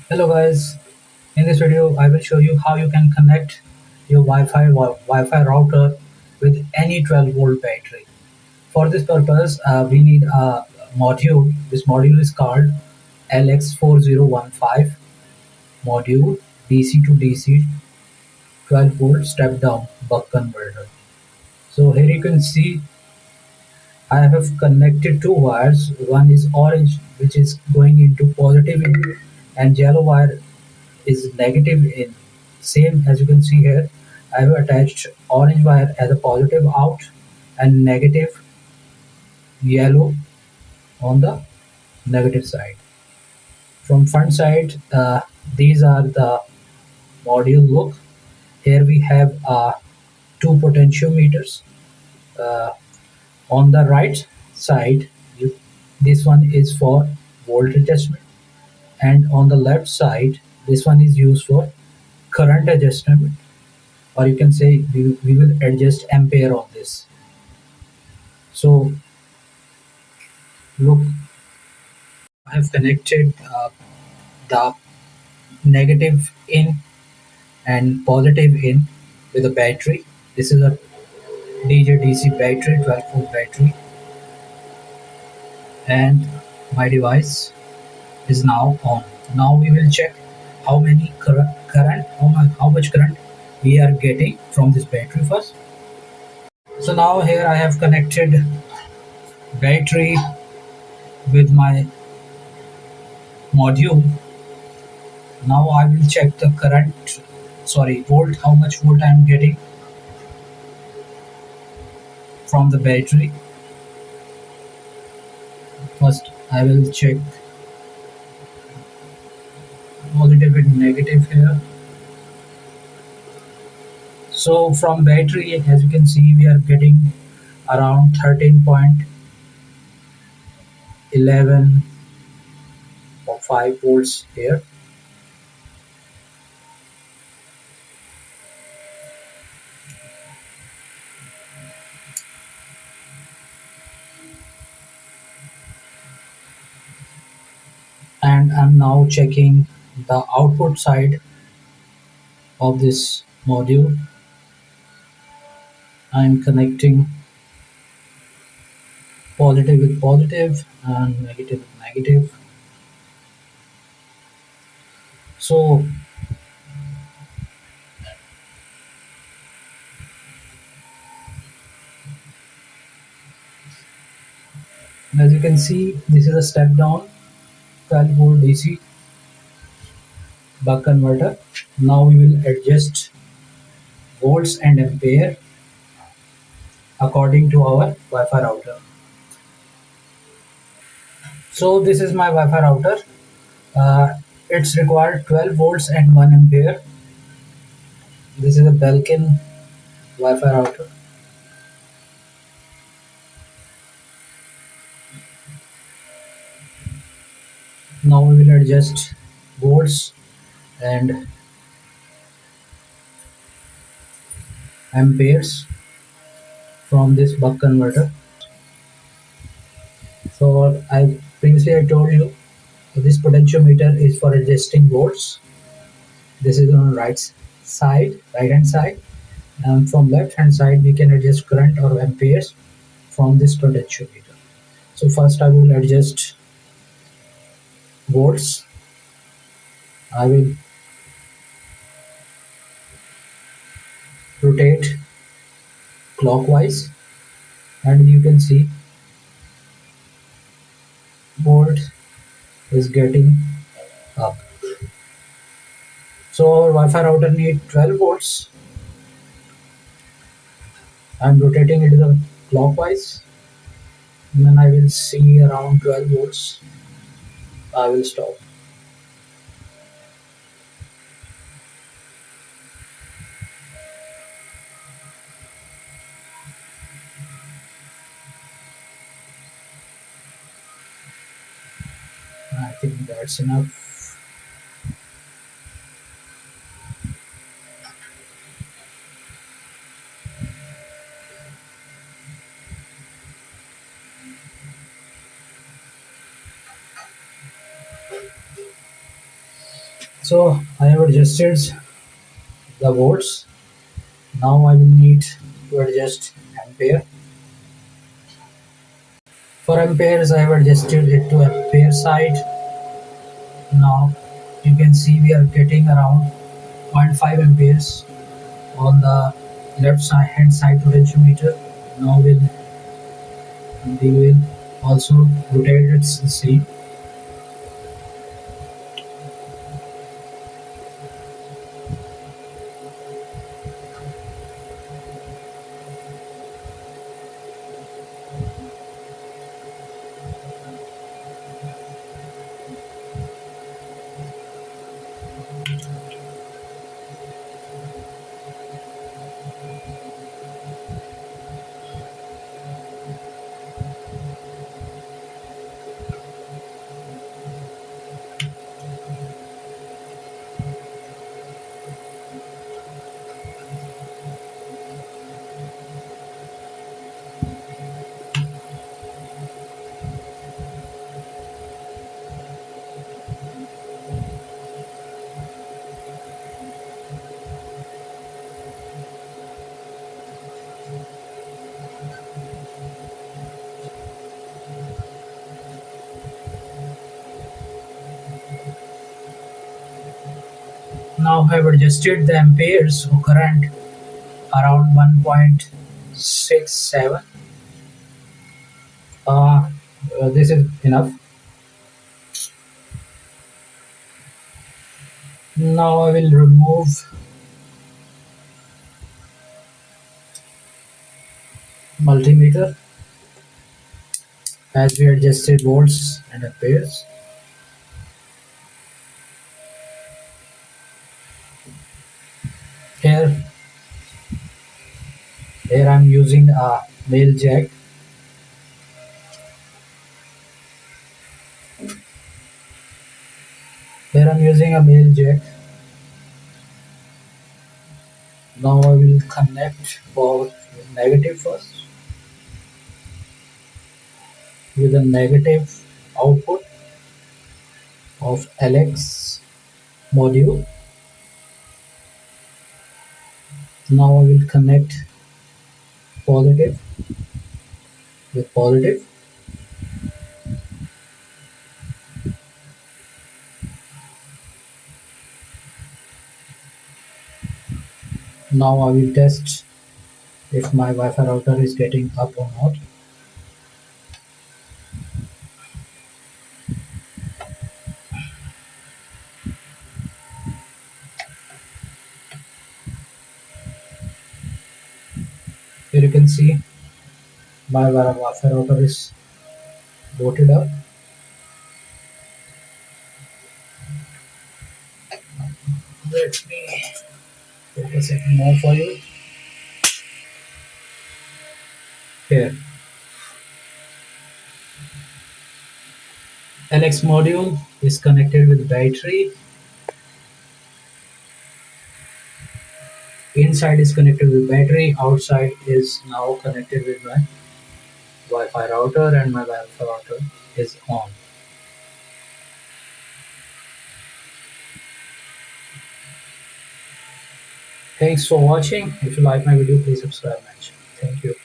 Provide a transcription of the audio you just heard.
Hello guys, in this video I will show you how you can connect your Wi-Fi router with any 12 volt battery. For this purpose we need a module. This module is called LX4015 module DC to DC 12 volt step down buck converter. So here you can see I have connected two wires. One is orange which is going into positive in, and yellow wire is negative in. Same as you can see here, I have attached orange wire as a positive out and negative yellow on the negative side. From front side, these are the module look. Here we have two potentiometers. Uh, on the right side, this one is for volt adjustment, and on the left side, this one is used for current adjustment, or you can say we will adjust ampere on this. So look, I have connected the negative in and positive in with a battery. This is a DC battery, 12 volt battery, and my device is now on. Now we will check how many current, how much current we are getting from this battery first. So now here I have connected battery with my module. Now I will check the current, sorry, volt, how much volt I am getting from the battery. First I will check positive and negative here. So from battery, as you can see, we are getting around 13.11 or 5 volts here. And I'm now checking the output side of this module. I'm connecting positive with positive and negative with negative. So as you can see, this is a step down 12 volt DC buck converter. Now we will adjust volts and ampere according to our Wi-Fi router. So this is my Wi-Fi router. It's required 12 volts and 1 ampere. This is a Belkin Wi-Fi router. Now we will adjust volts and amperes from this buck converter. So I previously I told you this potentiometer is for adjusting volts. This is on right hand side, and from left hand side we can adjust current or amperes from this potentiometer. So first I will adjust volts. I will rotate clockwise, and you can see volt is getting up. So our Wi-Fi router need 12 volts. I'm rotating it the clockwise, and then I will see around 12 volts. I will stop. I think that's enough. So I have adjusted the volts. Now I will need to adjust ampere. For amperes, I have adjusted it to ampere side. Now you can see we are getting around zero point 0.5 amperes on the left side hand side potentiometer. Now we will also rotate its same. Now I have adjusted the amperes of current around 1.67. This is enough. Now I will remove multimeter as we adjusted volts and amperes. Here, here I'm using a male jack. Here I'm using a male jack. Now I will connect both negative first with a negative output of LX module. Now I will connect positive with positive. Now I will test if my Wi-Fi router is getting up or not. Here you can see my Wi-Fi router is booted up. Let me focus it more for you. Here, LX module is connected with battery. Inside is connected with battery. Outside is now connected with my Wi-Fi router, and my Wi-Fi router is on. Thanks for watching. If you like my video, please subscribe my channel. Thank you.